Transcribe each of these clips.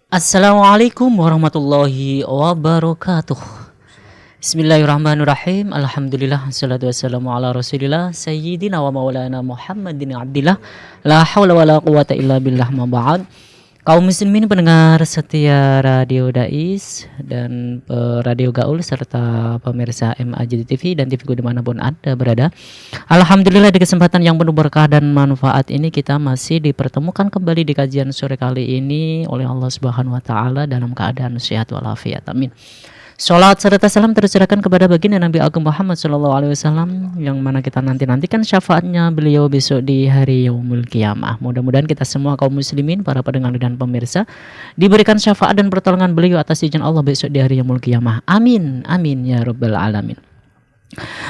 Assalamualaikum warahmatullahi wabarakatuh. Bismillahirrahmanirrahim. Alhamdulillah wassalatu wassalamu ala Rasulillah sayyidina wa maulana Muhammadin abdillah. La haula wala quwata illa billah ma ba'd. Kaum muslimin pendengar setia Radio Dais dan Radio Gaul serta pemirsa MAJ TV dan TV dimanapun Anda berada. Alhamdulillah di kesempatan yang penuh berkah dan manfaat ini kita masih dipertemukan kembali di kajian sore kali ini oleh Allah Subhanahu wa taala dalam keadaan sehat walafiat. Amin. Salat serta salam tercurahkan kepada baginda Nabi Agung Muhammad SAW yang mana kita nantikan syafaatnya beliau besok di hari Yaumul Qiyamah. Mudah-mudahan kita semua kaum muslimin, para pendengar dan pemirsa diberikan syafaat dan pertolongan beliau atas izin Allah besok di hari Yaumul Qiyamah. Amin, amin ya rabbal alamin.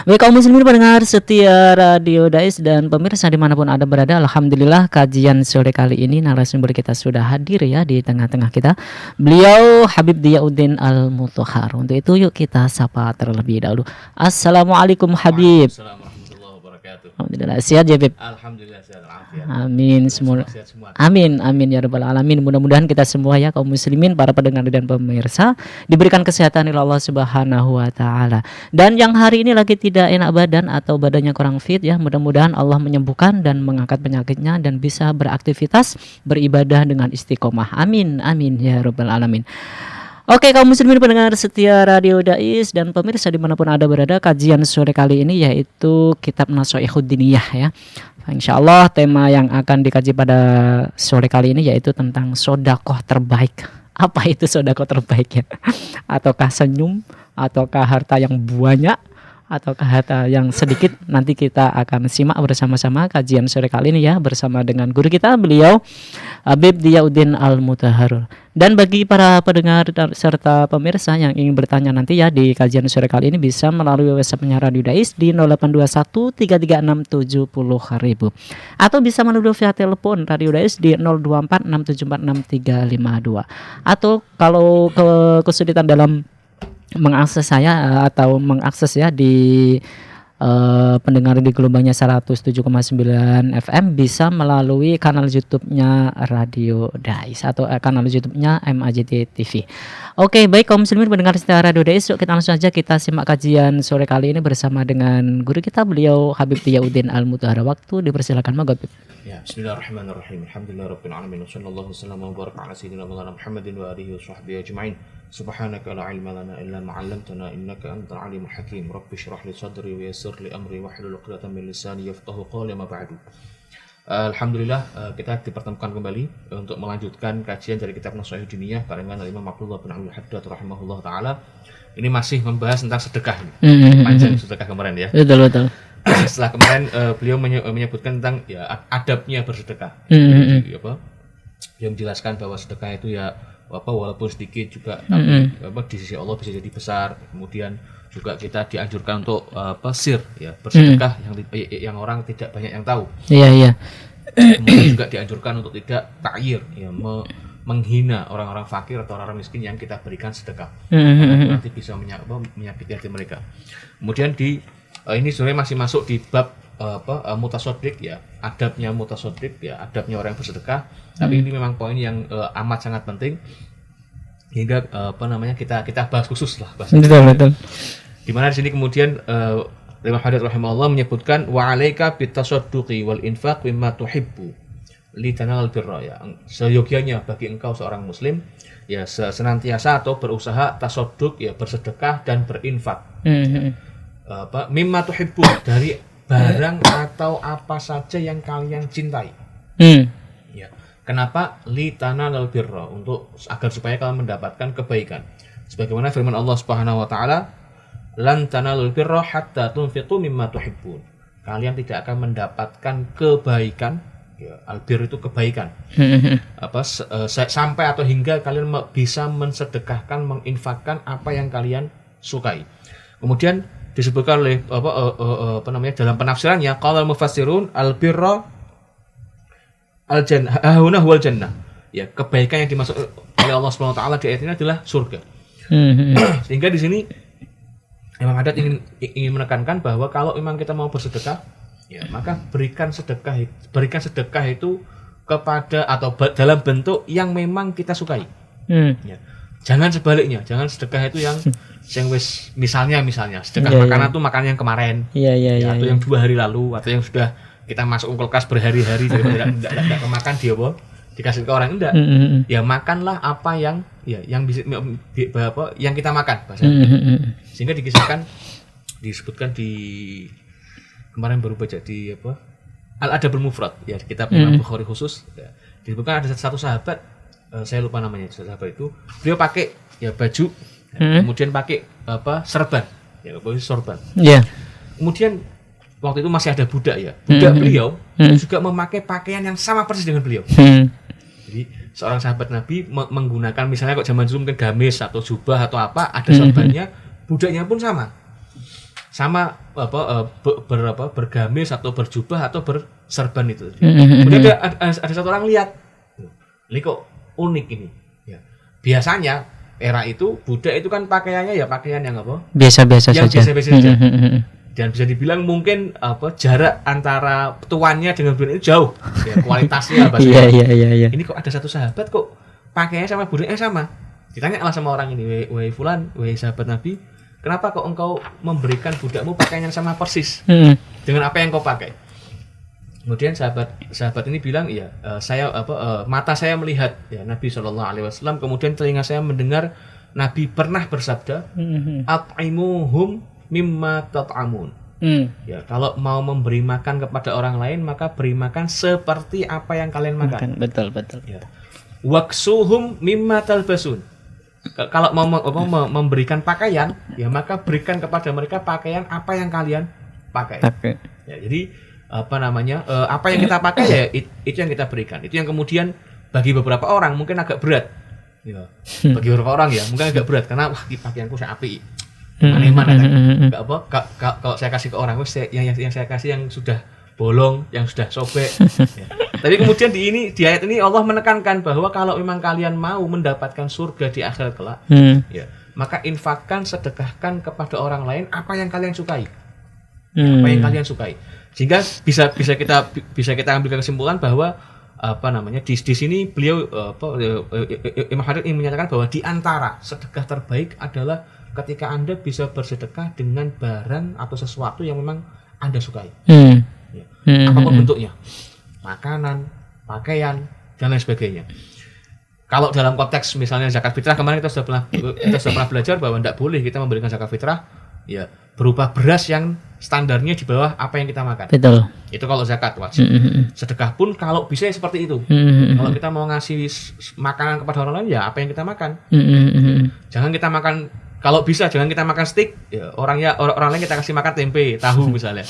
Baik kaum muslimin pendengar setia Radio Dais dan pemirsa dimanapun Anda berada, alhamdulillah kajian sore kali ini narasumber kita sudah hadir ya di tengah-tengah kita. Beliau Habib Diyauddin Al-Mutahhar. Untuk itu yuk kita sapa terlebih dahulu. Assalamualaikum Habib. Waalaikumsalam warahmatullahi wabarakatuh. Alhamdulillah sehat ya Habib. Alhamdulillah sehat walafiat. Amin semua. Amin amin ya rabbal alamin. Mudah-mudahan kita semua ya kaum muslimin, para pendengar dan pemirsa diberikan kesehatan oleh Allah Subhanahu wa taala. Dan yang hari ini lagi tidak enak badan atau badannya kurang fit ya, mudah-mudahan Allah menyembuhkan dan mengangkat penyakitnya dan bisa beraktivitas beribadah dengan istiqomah. Amin amin ya rabbal alamin. Oke kaum muslimin pendengar setia Radio Dais dan pemirsa dimanapun Anda berada, kajian sore kali ini yaitu Kitab Nashaikhud Diniyah ya. Insyaallah tema yang akan dikaji pada sore kali ini yaitu tentang sedekah terbaik. Apa itu sedekah terbaik ya? Ataukah senyum, ataukah harta yang banyak, ataukah harta yang sedikit? Nanti kita akan simak bersama-sama kajian sore kali ini ya, bersama dengan guru kita beliau Habib Diyauddin Al-Mutahhar. Dan bagi para pendengar serta pemirsa yang ingin bertanya nanti ya di kajian sore kali ini bisa melalui WhatsApp-nya Radio Dais di 0821 336 70.000 atau bisa menuju via telepon Radio Dais di 024 674 6352. Atau kalau kesulitan dalam mengakses saya atau mengakses ya di pendengar di gelombangnya 107,9 FM bisa melalui kanal YouTube-nya Radio Dais atau kanal YouTube-nya MAJT TV. Oke, baik kaum muslimin pendengar setia Radio Dais, yuk kita langsung saja kita simak kajian sore kali ini bersama dengan guru kita beliau Habib Diyauddin Al-Mutahhar. Waktu dipersilakan monggo. Ya, bismillahirrahmanirrahim. Alhamdulillahirabbil alamin. Wassallallahu wasallam wa baraka ala sayyidina Maulana Muhammadin wa alihi wa sahbihi ajma'in. Subhanaka la ilma lana illa ma 'allamtana innaka antal alimul hakim. Rabbi shrah li sadri wa yassir li amri wahlul 'uqdatam min lisani yafqahu qawli ma ba'du. Alhamdulillah kita dipertemukan kembali untuk melanjutkan kajian dari kitab Nashaikhud Diniyah karangan Imam Abdullah bin Abdul Haddad rahimahullah taala. Ini masih membahas tentang sedekah ini. Panjang sedekah kemarin ya. Betul. Setelah kemarin beliau menyebutkan tentang ya adabnya bersedekah. Jadi, yang menjelaskan bahwa sedekah itu ya walaupun sedikit juga tapi di sisi Allah bisa jadi besar. Kemudian juga kita dianjurkan untuk sir ya, bersedekah yang orang tidak banyak yang tahu. Iya. Kemudian juga dianjurkan untuk tidak ta'yir ya, menghina orang-orang fakir atau orang miskin yang kita berikan sedekah. Nanti bisa menyakiti hati mereka. Kemudian ini sebenarnya masih masuk di bab mutasaddiq ya, adabnya mutasaddiq ya, adabnya orang yang bersedekah. Tapi ini memang poin yang amat sangat penting hingga kita bahas khusus lah bahas. Betul. Di mana di sini kemudian Imam Haddad rahimahullah menyebutkan wa 'alaika bitasadduqi wal infaq mimma tuhibbu litanal birra ya. Seyogianya bagi engkau seorang muslim ya senantiasa atau berusaha tasadduq ya, bersedekah dan berinfak. Mimma tuhibbu dari barang atau apa saja yang kalian cintai. Ya. Kenapa? Litanal birra, untuk agar supaya kalian mendapatkan kebaikan. Sebagaimana firman Allah Subhanahu wa taala, lan tanalul birra hatta tunfiqu mimma tuhibbun. Kalian tidak akan mendapatkan kebaikan, ya, albir itu kebaikan. Sampai atau hingga kalian bisa mensedekahkan, menginfakkan apa yang kalian sukai. Kemudian disebutkan oleh dalam penafsirannya qala al-mufassirun al-birra al-jannah huna huwal jannah. Ya, kebaikan yang dimaksud oleh Allah Subhanahu wa taala di ayat ini adalah surga. Sehingga di sini Imam Haddad ingin menekankan bahwa kalau memang kita mau bersedekah, ya maka berikan sedekah itu kepada atau dalam bentuk yang memang kita sukai. Ya. Jangan sebaliknya, jangan sedekah itu yang wis misalnya sedekah Iya, makanan tuh makanan yang kemarin. Iya. Atau yang 2 hari lalu atau yang sudah kita masuk kulkas berhari-hari daripada tidak kemakan dia dikasih ke orang enggak. Ya makanlah apa yang yang bisa yang kita makan bahasanya. Sehingga disebutkan di kemarin baru baca di Al-Adabul Mufrad ya, kitab Imam Bukhari khusus ya. Disebutkan ada satu sahabat, saya lupa namanya, sahabat itu beliau pakai ya baju kemudian pakai serban ya, sorban. Kemudian waktu itu masih ada budak ya. Budak beliau juga memakai pakaian yang sama persis dengan beliau. Jadi seorang sahabat Nabi menggunakan misalnya kok zaman dulu mungkin gamis atau jubah atau apa, ada sorbannya, budaknya pun sama bergamis atau berjubah atau berserban itu. Kemudian ada satu orang lihat, ini kok unik ini. Ya. Biasanya era itu budak itu kan pakaiannya ya pakaian yang biasa-biasa saja. Dan bisa dibilang mungkin jarak antara tuannya dengan budak itu jauh ya, kualitasnya Iya. Ini kok ada satu sahabat kok pakaiannya sama budaknya sama. Ditanya lah sama orang ini, wahai fulan, wahai sahabat Nabi, kenapa kok engkau memberikan budakmu pakaian yang sama persis dengan apa yang kau pakai? Kemudian sahabat ini bilang, iya, saya mata saya melihat ya Nabi SAW, kemudian telinga saya mendengar Nabi pernah bersabda, at'imuhum mimma tat'amun. Ya, kalau mau memberi makan kepada orang lain maka beri makan seperti apa yang kalian makan. Betul. Ya. Waksuhum mimma talbasun. Kalau mau memberikan pakaian, ya maka berikan kepada mereka pakaian apa yang kalian pakai. Ya, jadi apa yang kita pakai ya itu yang kita berikan. Itu yang kemudian bagi beberapa orang mungkin agak berat. Ya. Bagi beberapa orang ya mungkin agak berat karena wah di pakaianku saya api. Mana enggak kalau saya kasih ke orang yang saya kasih yang sudah bolong, yang sudah sobek. Ya. Tapi kemudian di ayat ini Allah menekankan bahwa kalau memang kalian mau mendapatkan surga di akhirat kelak, ya, maka infakkan, sedekahkan kepada orang lain apa yang kalian sukai. Apa yang kalian sukai. Sehingga bisa kita ambil kesimpulan bahwa di sini beliau Imam Haddad ingin menyatakan bahwa di antara sedekah terbaik adalah ketika Anda bisa bersedekah dengan barang atau sesuatu yang memang Anda sukai. Ya. Apapun bentuknya, makanan, pakaian, dan lain sebagainya. Kalau dalam konteks misalnya zakat fitrah, kemarin kita sudah pernah belajar bahwa tidak boleh kita memberikan zakat fitrah ya berupa beras yang standarnya di bawah apa yang kita makan. Betul. Itu kalau zakat wajib. Sedekah pun kalau bisa ya seperti itu. Kalau kita mau ngasih makanan kepada orang lain ya apa yang kita makan. Jangan kita makan, kalau bisa jangan kita makan steak ya, orang lain kita kasih makan tempe, tahu misalnya.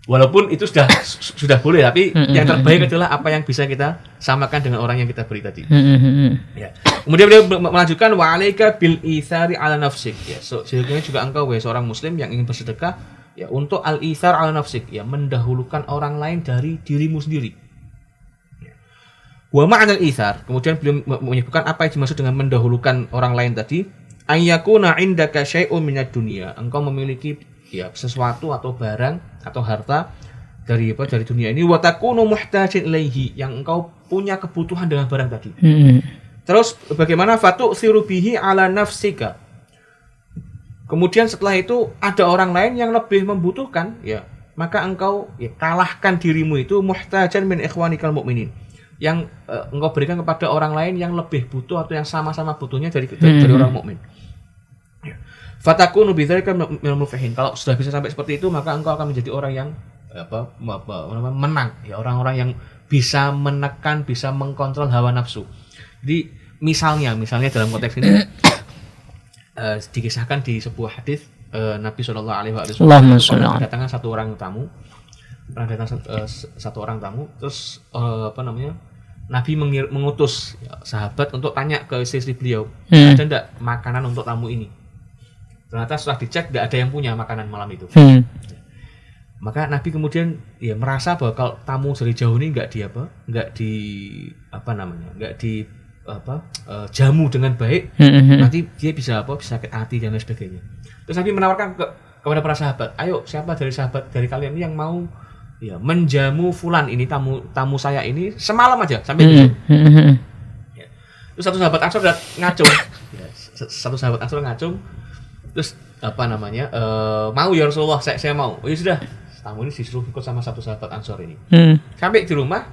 Walaupun itu sudah boleh, tapi yang terbaik adalah apa yang bisa kita samakan dengan orang yang kita beri tadi. Ya. Kemudian beliau melanjutkan wa 'alaika bil itsari 'ala nafsik. Ya, sehingga juga engkau wahai seorang muslim yang ingin bersedekah ya untuk al-itsar 'ala nafsik, ya mendahulukan orang lain dari dirimu sendiri. Ya. Wa ma'anal itsar, kemudian beliau menyebutkan apa yang dimaksud dengan mendahulukan orang lain tadi, ayyakuna 'indaka syai'un minad dunya. Engkau memiliki ya sesuatu atau barang atau harta dari dunia ini, wa takunu muhtajin ilaihi, yang engkau punya kebutuhan dengan barang tadi. Terus bagaimana fatu sirubihi ala nafsika, kemudian setelah itu ada orang lain yang lebih membutuhkan, ya maka engkau ya kalahkan dirimu itu muhtajan min ikhwanikal mukminin, yang engkau berikan kepada orang lain yang lebih butuh atau yang sama-sama butuhnya dari orang mukmin. Fatakunu bidzalika minal muflihin. Kalau sudah bisa sampai seperti itu, maka engkau akan menjadi orang yang menang, ya orang-orang yang bisa menekan, bisa mengkontrol hawa nafsu. Jadi misalnya dalam konteks ini dikisahkan di sebuah hadis Nabi Shallallahu Alaihi Wasallam pernah datang satu orang tamu, terus Nabi mengutus sahabat untuk tanya ke istri beliau, ada enggak makanan untuk tamu ini? Ternyata setelah dicek tidak ada yang punya makanan malam itu. Maka Nabi kemudian ya merasa bahwa kalau tamu dari jauh ini enggak jamu dengan baik, nanti dia bisa sakit hati dan lain sebagainya. Terus Nabi menawarkan kepada para sahabat, ayo siapa dari kalian yang mau ya menjamu fulan ini, tamu saya ini semalam aja sampai besok. Ya. Terus satu sahabat Ansor ngacung. Ya, satu sahabat Ansor ngacung. Terus mau ya Rasulullah, saya mau. Oh ya sudah, tamu ini disuruh ikut sama satu sahabat Ansor ini. Sampai di rumah,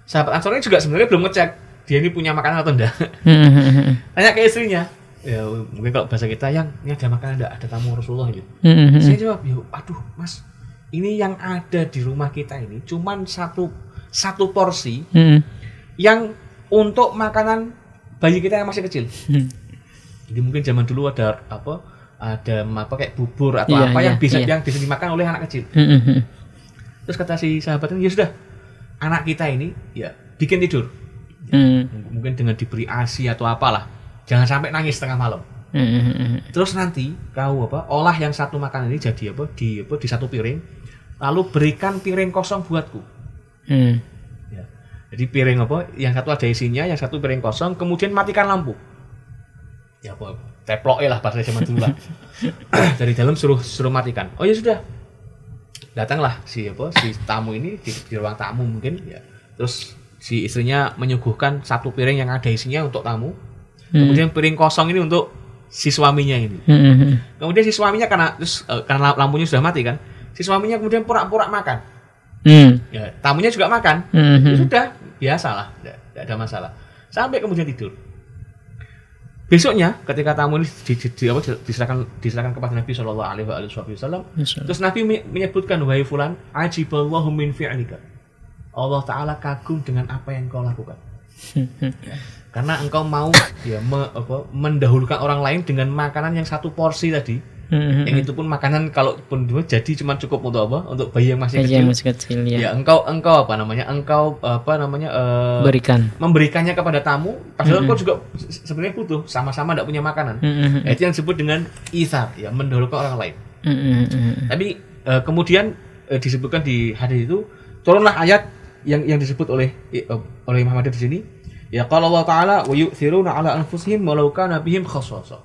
sahabat Ansor ini juga sebenarnya belum ngecek dia ini punya makanan atau enggak. Tanya ke istrinya. Ya mungkin kalau bahasa kita, yang ini ada makanan enggak, ada tamu Rasulullah gitu. Saya jawab, "Ya aduh Mas, ini yang ada di rumah kita ini cuman satu porsi yang untuk makanan bayi kita yang masih kecil." Jadi mungkin zaman dulu ada kayak bubur atau yang bisa dimakan oleh anak kecil. Terus kata si sahabat ini, ya sudah, anak kita ini ya bikin tidur. Mungkin dengan diberi ASI atau apalah. Jangan sampai nangis tengah malam. Terus nanti kau olah yang satu makanan ini jadi di satu piring, lalu berikan piring kosong buatku. Ya. Jadi piring yang satu ada isinya, yang satu piring kosong, kemudian matikan lampu. Ya teplok lah bahasa zaman dulu lah. Dari dalam suruh matikan. Oh ya sudah. Datanglah si tamu ini di ruang tamu mungkin ya. Terus si istrinya menyuguhkan satu piring yang ada isinya untuk tamu. Kemudian piring kosong ini untuk si suaminya ini. Kemudian si suaminya karena lampunya sudah mati kan. Si suaminya kemudian pura-pura makan. Ya, tamunya juga makan. Ya sudah, biasalah, tidak ada masalah. Sampai kemudian tidur. Besoknya ketika tamu ini diserahkan kepada Nabi Shallallahu Alaihi Wasallam, terus Nabi menyebutkan, wahai fulan, ajiballahu min fi'lika. Allah Taala kagum dengan apa yang kau lakukan. Ya, karena engkau mau mendahulukan orang lain dengan makanan yang satu porsi tadi. Yang itu pun makanan kalaupun jadi cuma cukup untuk untuk bayi yang masih kecil. Ya engkau memberikannya kepada tamu, padahal engkau juga sebenarnya butuh, sama-sama tidak punya makanan. Itu yang disebut dengan itsar, ya mendahulukan orang lain. Tapi kemudian disebutkan di hadis itu turunlah ayat yang disebut oleh Imam Ahmad di sini. Ya qala Allah Ta'ala wa yu'thiruna 'ala anfusihim walau kana bihim khassasah.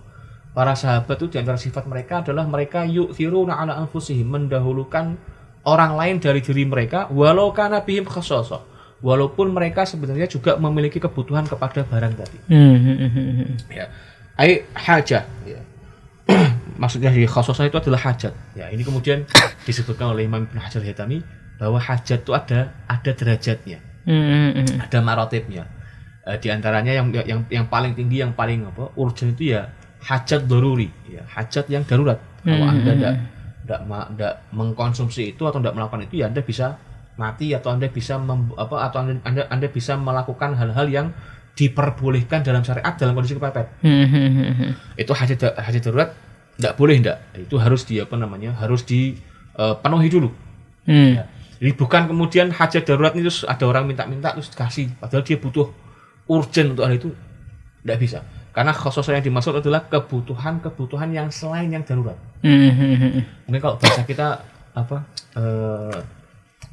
Para sahabat itu di antara sifat mereka adalah mereka yu'thiruna 'ala anfusihim, mendahulukan orang lain dari diri mereka, walau kana bihim khassasah, walaupun mereka sebenarnya juga memiliki kebutuhan kepada barang tadi. Ya. Ai hajah, ya. Maksudnya di khassasah itu adalah hajat. Ya, ini kemudian disebutkan oleh Imam Ibnu Hajar Al-Haytami bahwa hajat itu ada derajatnya. Ada maratibnya. Di antaranya yang paling tinggi, yang paling urgent itu ya hajat daruri, ya, hajat yang darurat. Kalau Anda tidak mengkonsumsi itu atau tidak melakukan itu, ya Anda bisa mati atau Anda bisa Anda bisa melakukan hal-hal yang diperbolehkan dalam syariat dalam kondisi kepepet. Itu hajat darurat tidak boleh, itu harus harus dipenuhi dulu. Ya. Jadi bukan kemudian hajat darurat itu ada orang minta terus kasih, padahal dia butuh urgent untuk hal itu, tidak bisa. Karena khususnya yang dimaksud adalah kebutuhan yang selain yang darurat. Mungkin kalau bahasa kita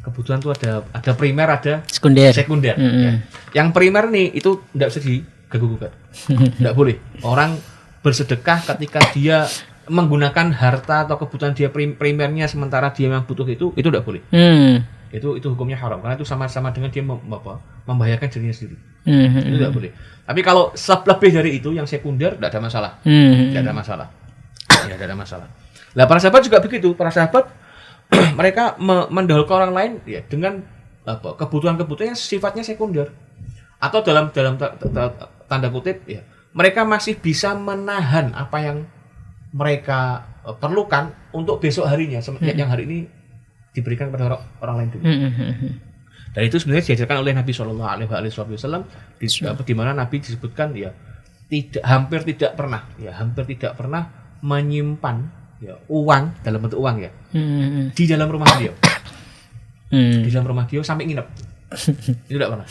kebutuhan itu ada primer, ada sekunder. Ya. Yang primer nih itu tidak bisa diganggu-gugat. Tidak boleh. Orang bersedekah ketika dia menggunakan harta atau kebutuhan dia primernya sementara dia memang butuh itu tidak boleh. Itu hukumnya haram karena itu sama-sama dengan dia membahayakan dirinya sendiri. Itu tidak boleh. Tapi kalau lebih dari itu yang sekunder tidak ada masalah. Tidak ada masalah. Ya, tidak ada masalah. Lah para sahabat juga begitu. Para sahabat mereka mendahulukan orang lain ya dengan kebutuhan-kebutuhan yang sifatnya sekunder. Atau dalam tanda kutip ya, mereka masih bisa menahan apa yang mereka perlukan untuk besok harinya, yang hari ini diberikan kepada orang lain dulu. Dan itu sebenarnya diajarkan oleh Nabi Shallallahu Alaihi Wasallam, di mana Nabi disebutkan ya hampir tidak pernah menyimpan ya uang dalam bentuk uang ya di dalam rumah beliau, di dalam rumah beliau sampai nginep. Itu tidak pernah.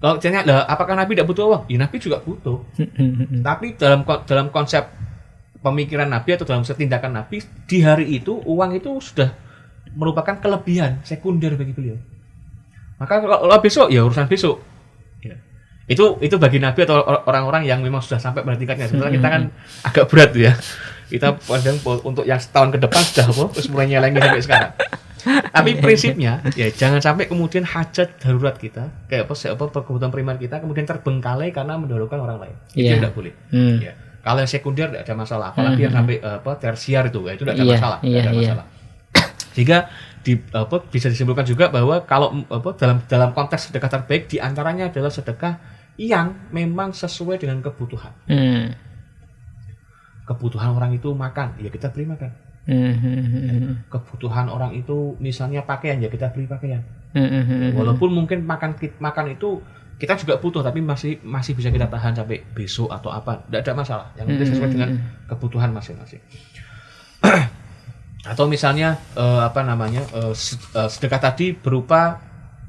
Kalau ditanya, apakah Nabi tidak butuh uang? Ya Nabi juga butuh. Tapi dalam konsep pemikiran Nabi atau dalam tindakan Nabi di hari itu, uang itu sudah merupakan kelebihan sekunder bagi beliau. Maka kalau besok ya urusan besok. Ya. Itu bagi Nabi atau orang-orang yang memang sudah sampai pada tingkatnya. Sebenarnya kita kan agak berat ya. Kita kadang untuk yang setahun ke depan sudah terus mulai nyelengi sampai sekarang. Tapi prinsipnya ya jangan sampai kemudian hajat darurat kita kayak kebutuhan primer kita kemudian terbengkalai karena mendahulukan orang lain. Itu tidak boleh. Ya. Kalau yang sekunder tidak ada masalah, apalagi yang sampai tersier itu ya, itu tidak ada masalah, tidak ada masalah. Jika bisa disimpulkan juga bahwa kalau dalam konteks sedekah terbaik diantaranya adalah sedekah yang memang sesuai dengan kebutuhan. Kebutuhan orang itu makan, ya kita beri makan. Kebutuhan orang itu misalnya pakaian, ya kita beri pakaian. Walaupun mungkin makan itu kita juga butuh, tapi masih bisa kita tahan sampai besok atau apa, tidak ada masalah. Yang penting sesuai dengan kebutuhan masing-masing. Atau misalnya sedekah tadi berupa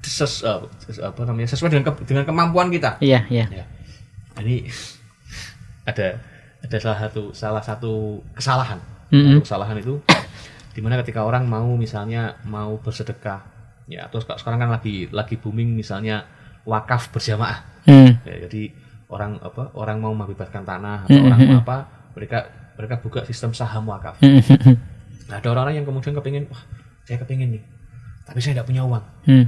sesuai dengan kemampuan kita. Iya. Ini ada salah satu kesalahan. Kesalahan itu dimana ketika orang mau bersedekah, ya atau sekarang kan lagi booming misalnya wakaf berjamaah. Ya, jadi orang mau membebaskan tanah atau orang mau mereka buka sistem saham wakaf. Nah, ada orang-orang yang kemudian kepingin, wah saya kepingin nih, tapi saya tidak punya uang.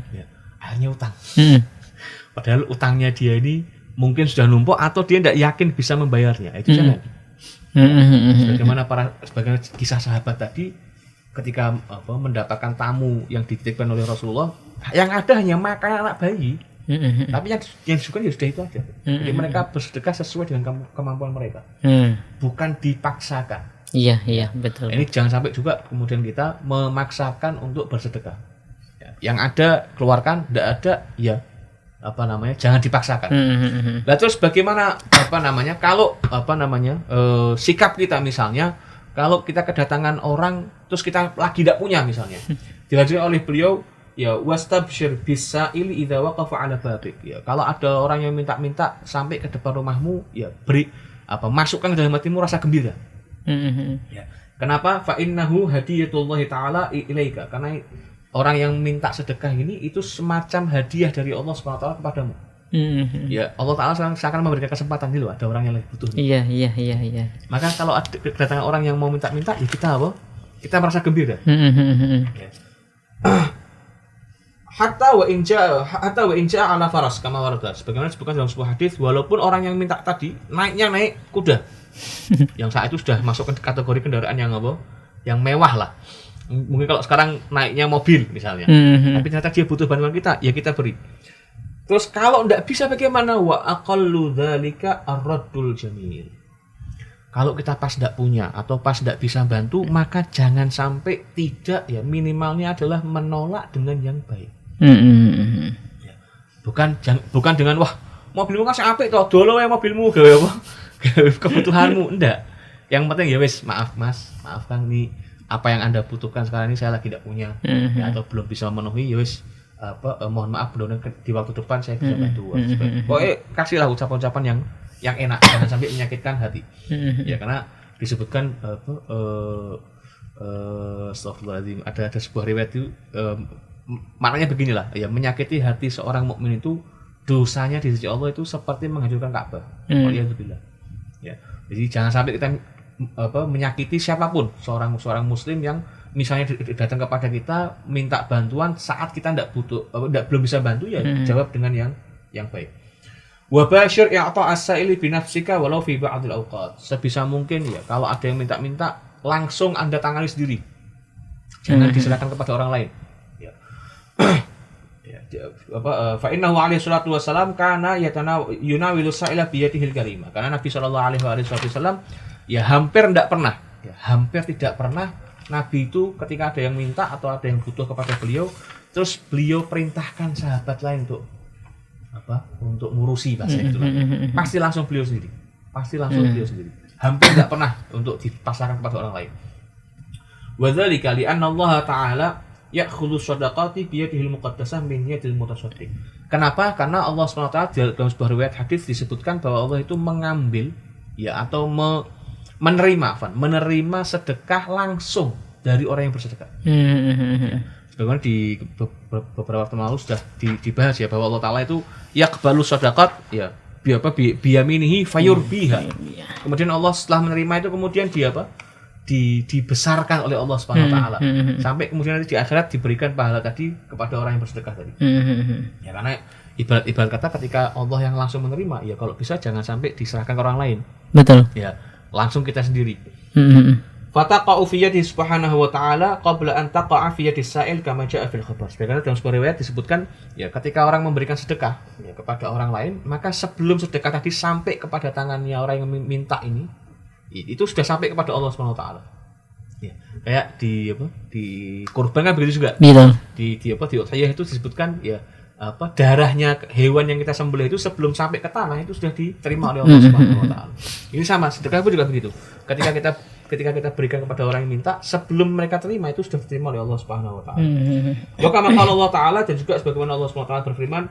Ya, akhirnya utang. Padahal utangnya dia ini mungkin sudah numpuk atau dia tidak yakin bisa membayarnya. Itu jangan. Sebagaimana kisah sahabat tadi, ketika mendapatkan tamu yang dititipkan oleh Rasulullah, yang ada hanya makan anak bayi. Tapi yang suka ya sudah itu aja. Jadi mereka bersedekah sesuai dengan kemampuan mereka, bukan dipaksakan. Iya betul. Ini jangan sampai juga kemudian kita memaksakan untuk bersedekah. Yang ada keluarkan, tidak ada ya jangan dipaksakan. Nah terus bagaimana kalau sikap kita misalnya kalau kita kedatangan orang terus kita lagi tidak punya misalnya, dilanjutkan oleh beliau ya wastabshir bisaili idza waqafa ala babik. Ya kalau ada orang yang minta sampai ke depan rumahmu, ya beri masukkan ke dalam hatimu rasa gembira. Ya. Kenapa? Fa innahu hadiyatullahi taala ilaika. Karena orang yang minta sedekah ini itu semacam hadiah dari Allah Subhanahu wa taala kepadamu. Ya, Allah taala seakan memberikan kesempatan nih loh, ada orang yang lagi butuh. Iya. Maka kalau ada kedatangan orang yang mau minta-minta, ya kita merasa gembira. Ya. Hatta wa inja ala faras kama warada. Sebagaimana disebutkan dalam sebuah hadis, walaupun orang yang minta tadi naik kuda. Yang saat itu sudah masuk ke kategori kendaraan yang mewah lah. Mungkin kalau sekarang naiknya mobil misalnya. Tapi ternyata dia butuh bantuan kita, ya kita beri. Terus kalau tidak bisa bagaimana? Wa aqallu dzalika ar-raddul jamil. Kalau kita pas tidak punya atau pas tidak bisa bantu, maka jangan sampai tidak, ya minimalnya adalah menolak dengan yang baik. Ya. Bukan dengan wah mobilmu kan apik toh, dolo ya mobilmu gawe apa? Kebutuhanmu enggak. Yang penting ya wis maaf Mas, maaf Kang, ini apa yang Anda butuhkan sekarang ini saya lagi tidak punya ya, atau belum bisa memenuhi, ya wis mohon maaf mudah-mudahan di waktu depan saya bisa bantu. Pokoknya kasihlah ucapan-ucapan yang enak, jangan sampai menyakitkan hati. Ya karena disebutkan astagfirullahaladzim, ada sebuah riwayat itu maknanya beginilah, ya menyakiti hati seorang mukmin itu dosanya di sisi Allah itu seperti menghancurkan Ka'bah. Waliyadzubillah. Ya, jadi jangan sampai kita menyakiti siapapun, seorang muslim yang misalnya datang kepada kita minta bantuan saat kita belum bisa bantu, ya jawab dengan yang baik. Wa basyir i'ta as-sa'ili bi nafsika walau fi ba'dil awqat. Sebisa mungkin ya kalau ada yang minta langsung Anda tangani sendiri. Jangan diserahkan kepada orang lain. Ya. Fa innahu alaihi salatu wasalam kana yunawilu sa'ila bi yadihil karimah. Karena Nabi sallallahu alaihi wasallam ya hampir tidak pernah Nabi itu ketika ada yang minta atau ada yang butuh kepada beliau, terus beliau perintahkan sahabat lain untuk ngurusi bahasa itu lah. Pasti langsung beliau sendiri. Hampir tidak pernah untuk dipasarkan kepada orang lain. Wa dzalika li anna Allah Ta'ala ya'khudhu shadaqati bi yadihil muqaddasah min yadil mutasaddiq. Kenapa? Karena Allah SWT dalam sebuah riwayat hadis disebutkan bahwa Allah itu mengambil ya atau menerima sedekah langsung dari orang yang bersedekah. Sebagaimana di beberapa waktu lalu sudah dibahas ya bahwa Allah Ta'ala itu yaqbalu shadaqat ya biyaminihi fayurbiha. Kemudian Allah setelah menerima itu kemudian dia dibesarkan oleh Allah Subhanahu wa taala. Sampai kemudian nanti di akhirat diberikan pahala tadi kepada orang yang bersedekah tadi. Ya karena ibarat kata ketika Allah yang langsung menerima, ya kalau bisa jangan sampai diserahkan ke orang lain. Betul. Ya, langsung kita sendiri. Fataqa'u fi yadi subhanahu wa ta'ala qabla an taqa'a fi yadi sa'il kama ja'a fil khabar. Sebagaimana dalam sebuah riwayat disebutkan, ya ketika orang memberikan sedekah ya kepada orang lain, maka sebelum sedekah tadi sampai kepada tangannya orang yang minta ini, itu sudah sampai kepada Allah Subhanahu wa taala. Ya, kayak di kurban kan begitu juga. Betul. Di udhiyah itu disebutkan ya darahnya hewan yang kita sembelih itu sebelum sampai ke tanah itu sudah diterima oleh Allah Subhanahu wa taala. Ini sama, sedekah pun juga begitu. Ketika kita berikan kepada orang yang minta, sebelum mereka terima itu sudah diterima oleh Allah Subhanahu wa taala. Wa kama qala Allah taala, dan juga sebagaimana Allah Subhanahu wa taala berfirman,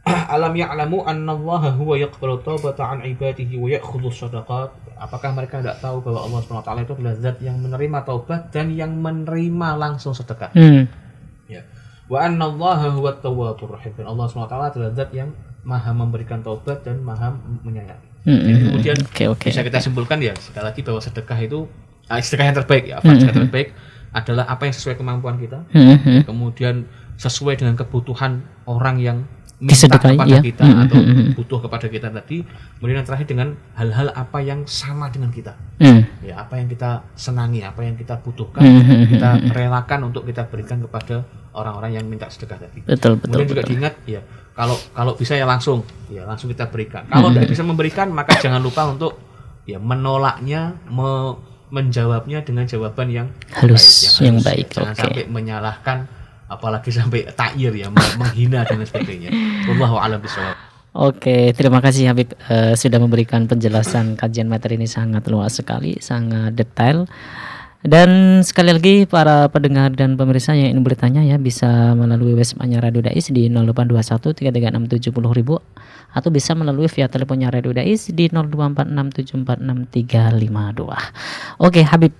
alam ya'lamu annallaha huwa yaqbalu taubata an ibadihi wa ya'khudhu shadaqat. Apakah mereka tidak tahu bahwa Allah Subhanahu wa taala itu adalah zat yang menerima taubat dan yang menerima langsung sedekah. Ya. Wa annallaha huwa tawwabur rahim. Dan Allah Subhanahu wa taala adalah zat yang maha memberikan taubat dan maha menyayangi. Jadi kemudian bisa kita simpulkan ya sekali lagi bahwa sedekah itu sedekah yang terbaik ya. Sedekah terbaik adalah apa yang sesuai kemampuan kita. Kemudian sesuai dengan kebutuhan orang yang minta kepada kita atau butuh kepada kita tadi. Kemudian yang terakhir dengan hal-hal apa yang sama dengan kita. Ya, apa yang kita senangi, apa yang kita butuhkan, kita relakan untuk kita berikan kepada orang-orang yang minta sedekah tadi. Kemudian juga diingat ya, kalau bisa ya langsung kita berikan. Kalau tidak bisa memberikan, maka jangan lupa untuk ya menolaknya, menjawabnya dengan jawaban yang halus, yang baik. Jangan sampai menyalahkan, apalagi sampai ta'ir ya, menghina dan sebagainya. Wallahu a'lam bishawab. Oke, terima kasih Habib sudah memberikan penjelasan kajian materi ini sangat luas sekali, sangat detail. Dan sekali lagi para pendengar dan pemirsa yang ingin bertanya ya bisa melalui website Radio Dais di 0821 3367000 atau bisa melalui via teleponnya Radio Dais di 0246746352. Oke Habib.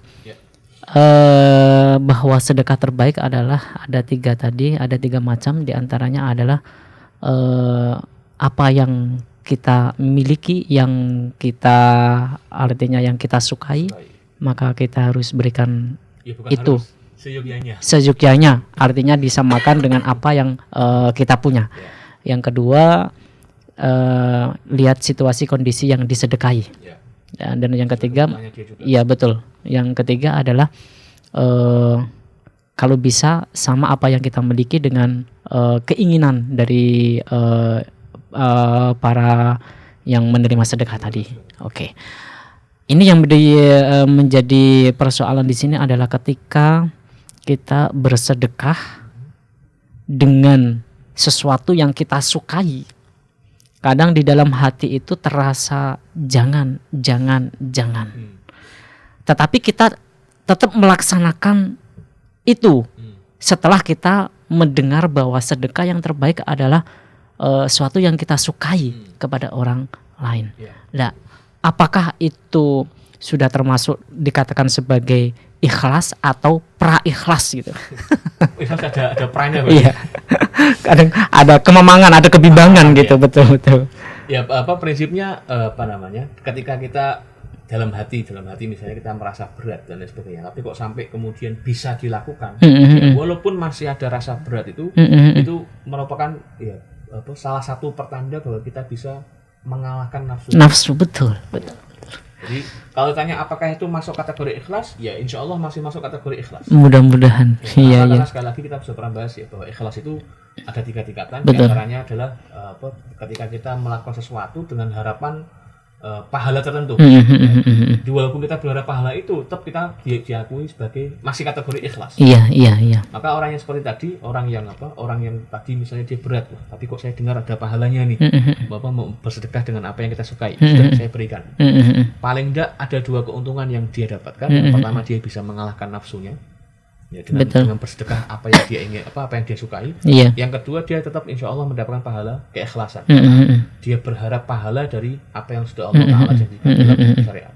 Bahwa sedekah terbaik adalah ada tiga macam, diantaranya adalah apa yang kita miliki, yang kita sukai, maka kita harus berikan itu seyogyanya, artinya disamakan dengan apa yang kita punya. Yang kedua, lihat situasi kondisi yang disedekahi. Dan yang ketiga, iya betul. Yang ketiga adalah kalau bisa sama apa yang kita miliki dengan keinginan dari para yang menerima sedekah tadi. Oke. Ini yang menjadi persoalan di sini adalah ketika kita bersedekah dengan sesuatu yang kita sukai. Kadang di dalam hati itu terasa jangan. Tetapi kita tetap melaksanakan itu setelah kita mendengar bahwa sedekah yang terbaik adalah sesuatu yang kita sukai kepada orang lain. Nah, apakah itu sudah termasuk dikatakan sebagai ikhlas atau pra-ikhlas gitu? Ikhlas ada pranya. Iya. Kadang ada kemamangan, ada kebimbangan gitu, betul. Ya prinsipnya ketika kita dalam hati misalnya kita merasa berat dan lain sebagainya, tapi kok sampai kemudian bisa dilakukan, walaupun masih ada rasa berat itu merupakan salah satu pertanda bahwa kita bisa mengalahkan nafsu. Betul. Jadi kalau tanya apakah itu masuk kategori ikhlas, ya insya Allah masih masuk kategori ikhlas. Mudah-mudahan. Karena sekali lagi kita sudah pernah bahas ya bahwa ikhlas itu ada 3 tingkatan. Di antaranya adalah ketika kita melakukan sesuatu dengan harapan pahala tertentu. Walaupun kita berharap pahala itu, tetap kita diakui sebagai masih kategori ikhlas. Iya. Maka orang yang seperti tadi, orang yang tadi misalnya dia berat, tapi kok saya dengar ada pahalanya nih. Bapak mau bersedekah dengan apa yang kita sukai, sudah saya berikan. Paling tidak ada 2 keuntungan yang dia dapatkan. Yang pertama, dia bisa mengalahkan nafsunya. Ya, dengan bersedekah apa yang dia ingin, apa yang dia sukai. Yang kedua, dia tetap insya Allah mendapatkan pahala keikhlasan. Dia berharap pahala dari apa yang sudah Allah Taala janjikan dalam syariat.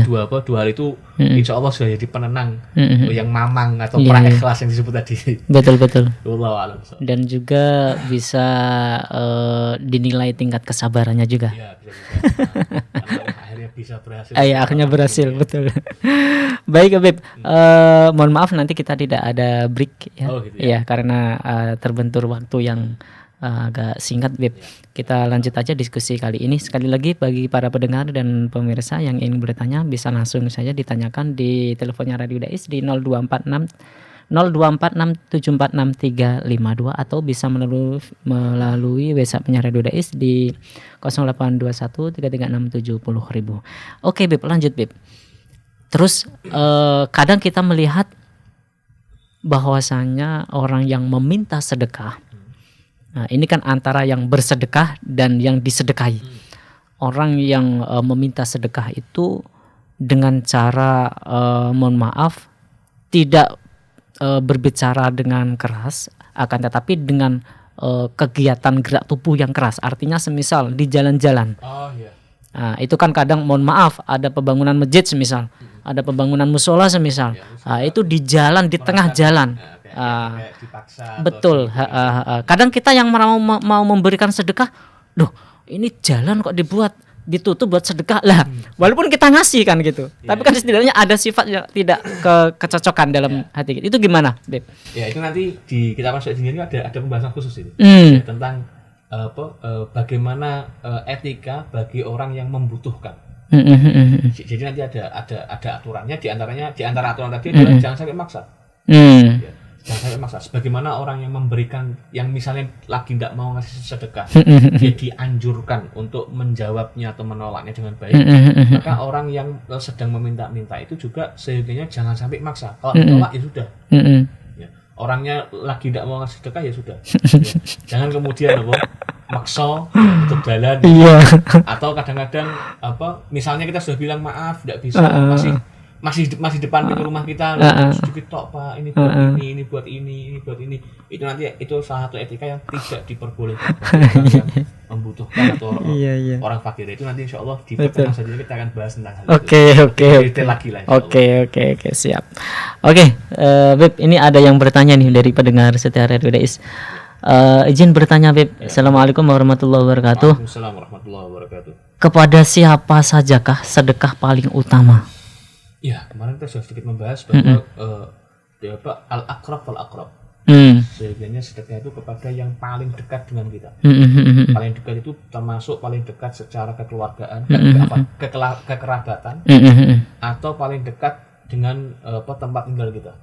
Dua hal itu insya Allah sudah jadi penenang yang mamang atau pra-ikhlas yang disebut tadi. Betul. Dan juga bisa dinilai tingkat kesabarannya juga. Iya, bisa. akhirnya bisa berhasil. Ya, akhirnya berhasil, betul. Baik Habib, mohon maaf nanti kita tidak ada break ya. Oh, gitu ya. Ya, karena terbentur waktu yang agak singkat Habib. Kita lanjut aja diskusi kali ini. Sekali lagi bagi para pendengar dan pemirsa yang ingin bertanya bisa langsung saja ditanyakan di teleponnya Radio Dais di 0246 atau bisa melalui WhatsApp-nya Radio Dais di 0821 336 70.000. Oke Bib, lanjut Bib. Terus kadang kita melihat bahwasanya orang yang meminta sedekah, nah ini kan antara yang bersedekah dan yang disedekahi. Orang yang meminta sedekah itu dengan cara mohon maaf tidak berbicara dengan keras, akan tetapi dengan kegiatan gerak tubuh yang keras. Artinya semisal di jalan-jalan. Oh iya. Nah, itu kan kadang mohon maaf ada pembangunan masjid semisal, ada pembangunan musola semisal. Itu di jalan, di tengah jalan. Kayak dipaksa. Betul. Kadang kita yang mau memberikan sedekah, loh ini jalan kok dibuat ditutup buat sedekah lah, walaupun kita ngasih kan gitu, tapi kan setidaknya ada sifat yang tidak kecocokan dalam hati kita. Itu gimana, Beb? Ya itu nanti di kita masuk di sini ada pembahasan khusus itu tentang bagaimana etika bagi orang yang membutuhkan. Jadi nanti ada aturannya, di antara aturan tadi adalah jangan sampai maksa. Ya, jangan sampai maksa. Sebagaimana orang yang memberikan, yang misalnya lagi tidak mau ngasih sedekah, dia dianjurkan untuk menjawabnya atau menolaknya dengan baik. Maka orang yang sedang meminta-minta itu juga seyogianya jangan sampai maksa. Kalau menolak ya sudah. Ya, orangnya lagi tidak mau ngasih sedekah ya sudah. Ya, jangan kemudian maksa untuk jalan. Atau kadang-kadang misalnya kita sudah bilang maaf, tidak bisa, masih depan pintu rumah kita, sedikit tok Pak, ini buat ini buat ini buat ini. Itu nanti itu salah satu etika yang tidak diperbolehkan bagi orang yang membutuhkan atau orang fakir. Itu nanti insya Allah di pertemuan selanjutnya kita akan bahas tentang hal itu. Detail lagi lah. Oke, siap. Beb, ini ada yang bertanya nih dari pendengar setia Radio Dais. Izin bertanya Beb. Assalamualaikum warahmatullahi wabarakatuh. Waalaikumsalam warahmatullahi wabarakatuh. Kepada siapa sajakah sedekah paling utama? Ya, kemarin kita sudah sedikit membahas bahwa al-aqrab wal-aqrab. Sebenarnya sedekah itu kepada yang paling dekat dengan kita. Paling dekat itu termasuk paling dekat secara kekeluargaan, kekerabatan, atau paling dekat dengan tempat tinggal kita.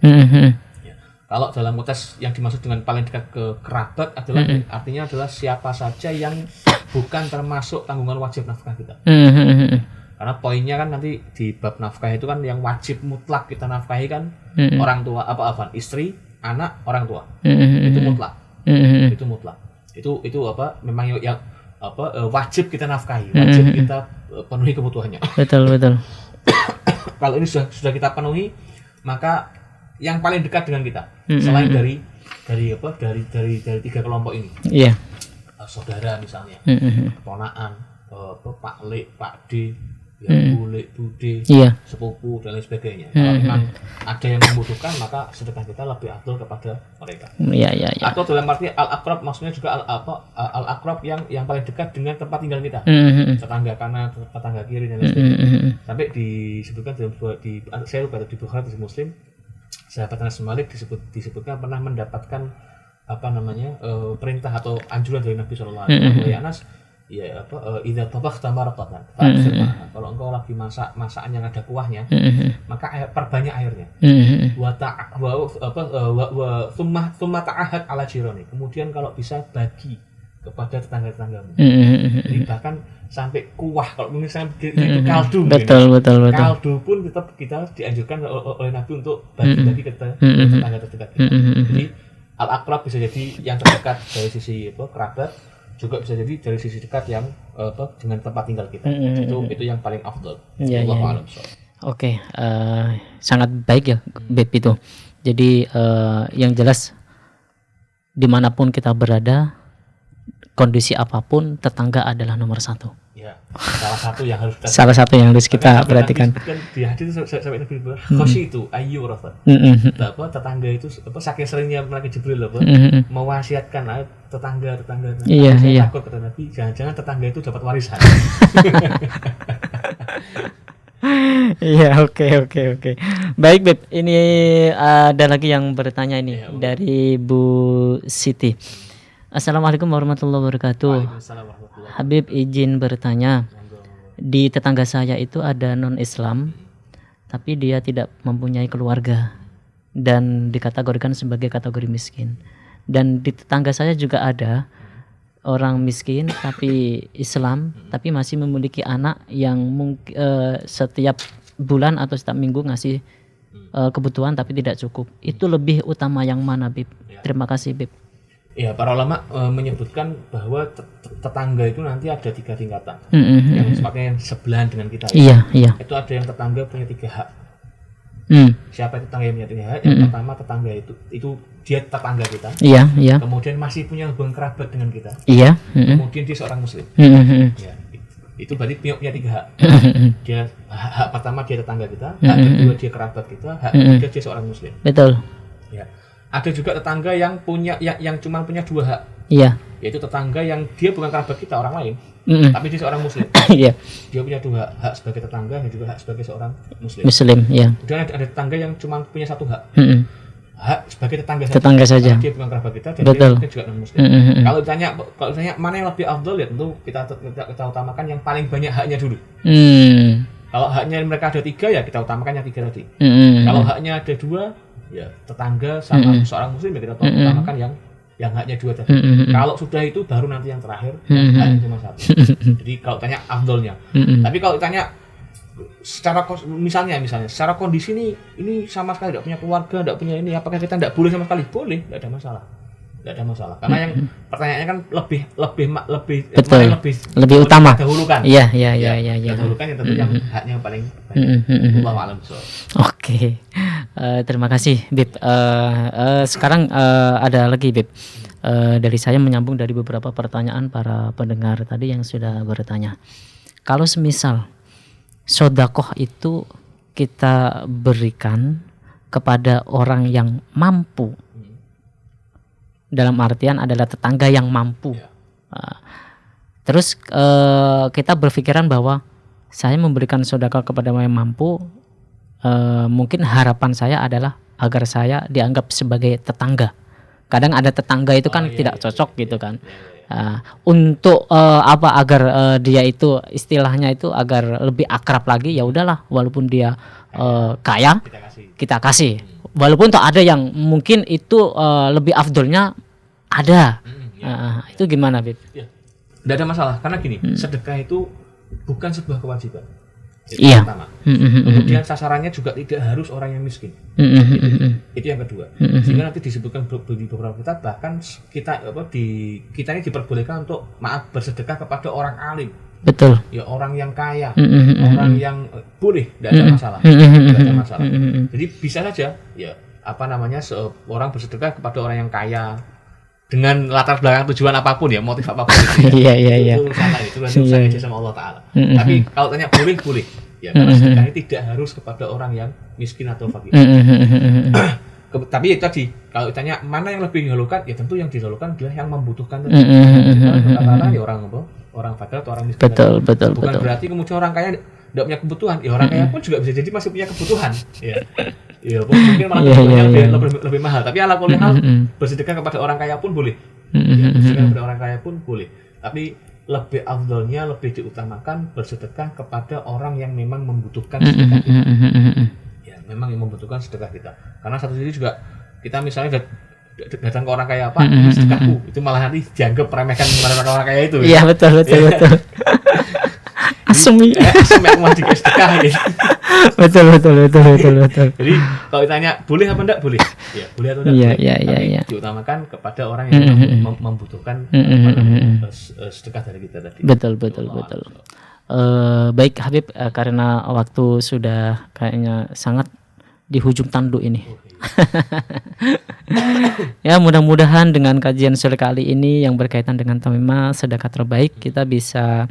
Ya. Kalau dalam konteks yang dimaksud dengan paling dekat ke kerabat adalah artinya adalah siapa saja yang bukan termasuk tanggungan wajib nafkah kita. Karena poinnya kan nanti di bab nafkah itu kan yang wajib mutlak kita nafkahi kan orang tua, istri, anak, orang tua. Itu mutlak. Itu mutlak. Itu memang yang wajib kita nafkahi, wajib kita penuhi kebutuhannya. Betul. Kalau ini sudah kita penuhi, maka yang paling dekat dengan kita selain dari tiga kelompok ini. Iya. Saudara misalnya, keponaan, Pak Le, Pak D, bule, bude, sepupu dan lain sebagainya. Kalau memang ada yang membutuhkan, maka sedekah kita lebih afdal kepada mereka. Atau dalam arti al-aqrab maksudnya juga al-aqrab yang paling dekat dengan tempat tinggal kita. Tetangga kanan, tetangga kiri dan lain sebagainya. Sampai disebutkan saya lupa di Bukhari di Muslim, sahabat Anas bin Malik disebutkan pernah mendapatkan perintah atau anjuran dari Nabi sallallahu alaihi wasallam. Anas, idza tabakhta marqatan kalau engkau lagi masakan yang ada kuahnya, maka perbanyak airnya. Thumma ta'ahad ala jirani. Kemudian kalau bisa bagi kepada tetangga-tetanggamu. Jadi bahkan sampai kuah, kalau misalnya itu kaldu, betul. Kaldu pun tetap kita dianjurkan oleh Nabi untuk bagi-bagi ke tetangga terdekat kita. Jadi al-aqrab bisa jadi yang terdekat dari sisi kerabat, juga bisa jadi dari sisi dekat yang dengan tempat tinggal kita. Itu yang paling afdal. Oke, sangat baik ya Beb itu. Jadi yang jelas dimanapun kita berada, kondisi apapun, tetangga adalah nomor satu. Ya, salah satu yang harus kita perhatikan. Di hadis sampai Nabi bilang, "Khosy itu ayu rafa." Tetangga itu saking seringnya malaikat Jibril mewasiatkan tetangga. Iya. Takut kata Nabi, jangan-jangan tetangga itu dapat warisan. Iya, oke. Baik, Beb. Ini ada lagi yang bertanya ini dari Bu Siti. Assalamualaikum warahmatullahi wabarakatuh. Waalaikumsalam warahmatullahi wabarakatuh. Habib izin bertanya. Di tetangga saya itu ada non-Islam, tapi dia tidak mempunyai keluarga dan dikategorikan sebagai kategori miskin. Dan di tetangga saya juga ada orang miskin tapi Islam, tapi masih memiliki anak yang mungkin setiap bulan atau setiap minggu ngasih kebutuhan tapi tidak cukup. Itu lebih utama yang mana, Bib? Terima kasih, Bib. Ya, para ulama menyebutkan bahwa tetangga itu nanti ada 3 tingkatan. Yang sepatutnya yang sebelahan dengan kita. Iya. Itu ada yang tetangga punya 3 hak. Siapa tetangga yang punya 3 hak? Yang pertama, tetangga itu dia tetangga kita. Iya. Kemudian masih punya hubungan kerabat dengan kita. Iya. Kemudian dia seorang muslim. Ya, itu berarti punya 3 hak. Dia hak pertama dia tetangga kita, hak kedua dia kerabat kita, hak ketiga dia seorang muslim. Betul. Ya. Ada juga tetangga yang punya yang cuma punya 2 hak. Iya. Yaitu tetangga yang dia bukan kerabat kita, orang lain, tapi dia seorang muslim. Iya. Dia punya 2 hak sebagai tetangga dan juga hak sebagai seorang muslim. Muslim, ya. Kemudian ada tetangga yang cuma punya 1 hak. Hak sebagai tetangga saja. Dia bukan kerabat kita dan Betul. dia juga non muslim. Kalau ditanya mana yang lebih afdal, ya tentu kita utamakan yang paling banyak haknya dulu. Kalau haknya mereka ada 3, ya kita utamakan yang 3 tadi. Kalau haknya ada 2, ya tetangga sama seorang muslim, ya kita utamakan yang haknya 2 tadi. Kalau sudah itu baru nanti yang terakhir haknya cuma 1. Jadi kalau tanya afdalnya. Tapi kalau tanya secara misalnya secara kondisi ini sama sekali tidak punya keluarga, tidak punya ini, apakah kita tidak boleh sama sekali? Boleh, tidak ada masalah. Karena yang pertanyaannya kan lebih betul, yang lebih utama. Dahulukan. Iya. Dahulukan yang tentu yang haknya yang paling banyak. Wallahu a'lam bishawab. Oke. Terima kasih, Bib. Sekarang ada lagi, Bib. Dari saya menyambung dari beberapa pertanyaan para pendengar tadi yang sudah bertanya. Kalau semisal sedekah itu kita berikan kepada orang yang mampu, dalam artian adalah tetangga yang mampu. Terus kita berpikiran bahwa saya memberikan sedekah kepada orang yang mampu, mungkin harapan saya adalah agar saya dianggap sebagai tetangga. Kadang ada tetangga itu kan tidak cocok gitu kan. Untuk agar dia itu istilahnya itu agar lebih akrab lagi, ya udahlah, walaupun dia kaya kita kasih. Walaupun ada yang mungkin itu lebih afdolnya ada. Itu gimana, Bib? Ya, tidak ada masalah karena gini, sedekah itu bukan sebuah kewajiban. Itu Iya. yang pertama. Kemudian sasarannya juga tidak harus orang yang miskin. Itu yang kedua. Sehingga nanti disebutkan di beberapa kitab, bahkan kita ini diperbolehkan untuk bersedekah kepada orang alim. Betul. Ya, orang yang kaya, orang yang boleh, tidak ada masalah. Jadi bisa saja ya seorang bersedekah kepada orang yang kaya dengan latar belakang tujuan apapun, ya motif apapun itu. Iya. Itu salah, itu urusan aja sama Allah Taala. Tapi kalau tanya boleh. Ya, karena sedekah ini tidak harus kepada orang yang miskin atau fakir. Tapi itu tadi, kalau ditanya mana yang lebih didahulukan, ya tentu yang didahulukan adalah yang membutuhkan tadi. Katakanlah ya orang fakir atau orang miskin. Betul. Bukan berarti kemudian orang kaya tidak punya kebutuhan. Ya orang kaya pun juga bisa jadi masih punya kebutuhan. Ya mungkin malah kebutuhannya lebih mahal. Tapi ala kulli hal bersedekah kepada orang kaya pun boleh. Bersedekah kepada orang kaya pun boleh. Tapi lebih afdalnya, lebih diutamakan bersedekah kepada orang yang memang membutuhkan sedekah kita. Ya, memang yang membutuhkan sedekah kita. Karena satu sisi juga kita misalnya datang ke orang kaya, Pak, ini sedekahku, itu malah nanti dianggap meremehkan orang kaya itu. Iya, betul. Asem yang mau dikasih sedekah gitu. Betul. Jadi kalau ditanya boleh apa enggak, boleh. Ya, boleh atau enggak. Iya. Diutamakan kepada orang yang membutuhkan sedekah dari kita tadi. Betul. Baik Habib, karena waktu sudah kayaknya sangat di hujung tanduk ini. Ya, mudah-mudahan dengan kajian sore kali ini yang berkaitan dengan tema sedekah terbaik, kita bisa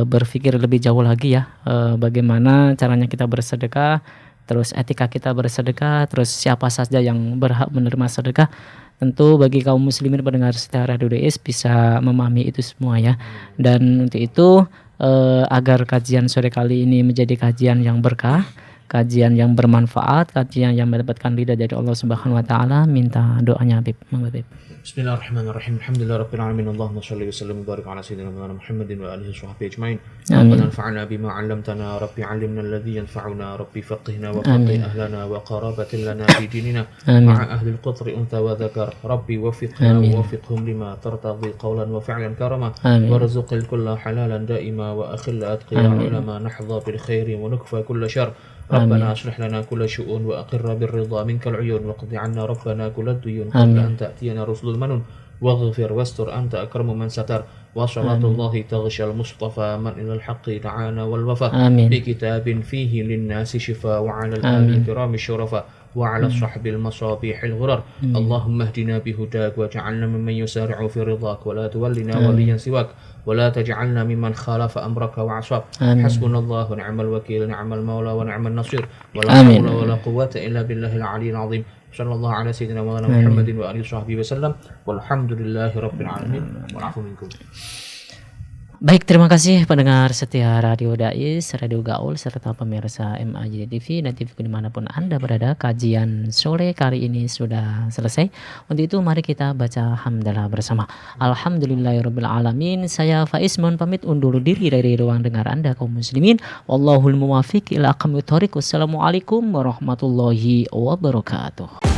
berpikir lebih jauh lagi ya, bagaimana caranya kita bersedekah, terus etika kita bersedekah, terus siapa saja yang berhak menerima sedekah. Tentu bagi kaum muslimin pendengar setia Radio DS bisa memahami itu semua ya. Dan untuk itu agar kajian sore kali ini menjadi kajian yang berkah, kajian yang bermanfaat, kajian yang mendapatkan ridha dari Allah Subhanahu wa taala. Minta doanya Habib. Habib. Bismillahirrahmanirrahim. Alhamdulillahirabbil alamin. Allahumma shalli wa sallim wa barik ala sayyidina Muhammadin wa alihi washabbihi ajmain. Rabbana anfa'na bima 'allamtana, rabbi 'allimna alladhi yanfa'una, rabbi faqihna wa faqih ahlana wa qarabatin lana fi dinina ma'a ahli al-qutri untha wa dhakar. Rabbi waffiqna wa waffiqhum lima tartadhi qawlan wa fi'lan karama warzuqil kulla halalan da'ima wa akhil atqiya ulama nahdha bil khairi wa nukfa kulla syarr. ربنا أصلح لنا كل شؤون وأقر بالرضا منك العيون واقض عنا ربنا كل الديون قبل أن تأتينا رسل المنون واغفر واستر أنت أكرم من ستر وصلاة الله تغشى المصطفى من إلى الحق دعانا والوفاء بكتاب فيه للناس شفاء وعلى الآل الكرام الشرفاء وعلى الصحب المصابيح الغرر اللهم اهدنا بهداك واجعلنا ممن يسارع في رضاك ولا تولنا وليا سواك ولا تجعلنا ممن خالف أمرك وعصاك حسبنا الله ونعم الوكيل نعم المولى ونعم النصير ولا حول ولا قوة إلا بالله العلي العظيم صلى الله على سيدنا مولانا محمد وآله وصحبه وسلم والحمد لله رب العالمين والعفو منكم. Baik, terima kasih pendengar setia Radio Dais, Radio Gaul, serta pemirsa MAJ TV dan TV dimanapun Anda berada. Kajian sore kali ini sudah selesai. Untuk itu mari kita baca hamdalah bersama. Alhamdulillahirabbil alamin. Saya Faiz mohon pamit undur diri dari ruang dengar Anda kaum muslimin. Wallahul muwaffiq ila aqwamit thoriq. Wassalamualaikum warahmatullahi wabarakatuh.